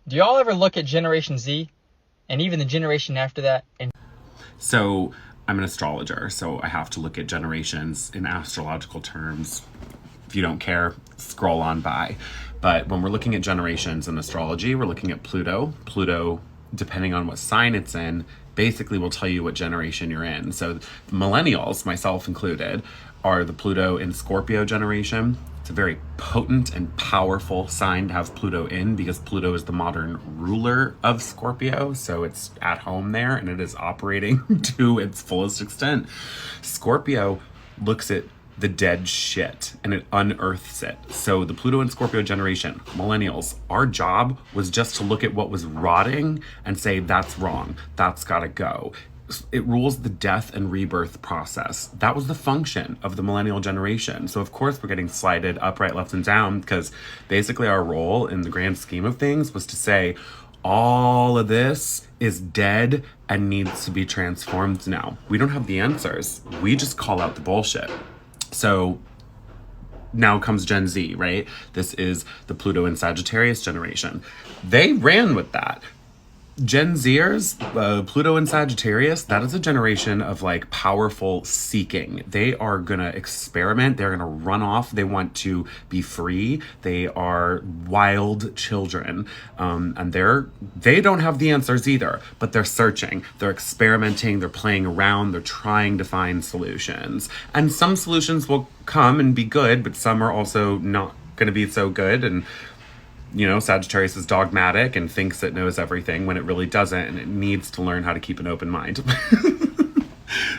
Do y'all ever look at Generation Z and even the generation after that? And So I'm an astrologer, so I have to look at generations in astrological terms. If you don't care, scroll on by. But when we're looking at generations in astrology, we're looking at Pluto. Pluto, depending on what sign it's in, basically will tell you what generation you're in. So millennials, myself included, are the Pluto in Scorpio generation. It's a very potent and powerful sign to have Pluto in because Pluto is the modern ruler of Scorpio. So it's at home there and it is operating to its fullest extent. Scorpio looks at the dead shit and it unearths it. So the Pluto and Scorpio generation, millennials, our job was just to look at what was rotting and say, that's wrong, that's gotta go. It rules the death and rebirth process. That was the function of the millennial generation. So of course we're getting slighted up, right, left, and down because basically our role in the grand scheme of things was to say, all of this is dead and needs to be transformed now. We don't have the answers. We just call out the bullshit. So now comes Gen Z, right? This is the Pluto and Sagittarius generation. They ran with that. Gen Zers, Pluto and Sagittarius, that is a generation of like powerful seeking. They are gonna experiment. They're gonna run off. They want to be free. They are wild children, and they don't have the answers either. But they're searching. They're experimenting. They're playing around. They're trying to find solutions. And some solutions will come and be good, but some are also not gonna be so good. And Sagittarius is dogmatic and thinks it knows everything when it really doesn't, and it needs to learn how to keep an open mind.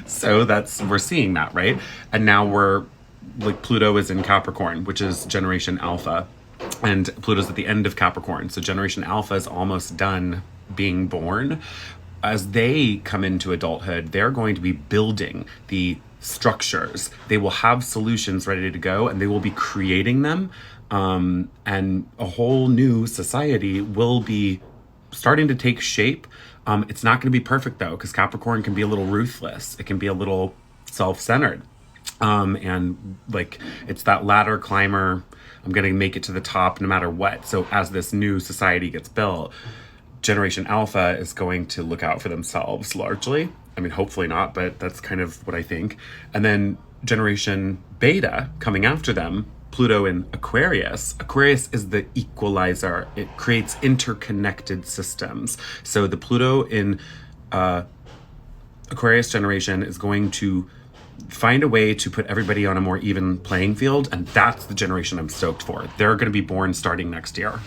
So we're seeing that, right? And now Pluto is in Capricorn, which is Generation Alpha, and Pluto's at the end of Capricorn. So Generation Alpha is almost done being born. As they come into adulthood, they're going to be building the structures. They will have solutions ready to go, and they will be creating them. And a whole new society will be starting to take shape. It's not going to be perfect though, because Capricorn can be a little ruthless. It can be a little self-centered. And it's that ladder climber. I'm going to make it to the top no matter what. So as this new society gets built, Generation Alpha is going to look out for themselves largely. I mean, hopefully not, but that's kind of what I think. And then Generation Beta coming after them, Pluto in Aquarius. Aquarius is the equalizer. It creates interconnected systems. So the Pluto in Aquarius generation is going to find a way to put everybody on a more even playing field. And that's the generation I'm stoked for. They're going to be born starting next year.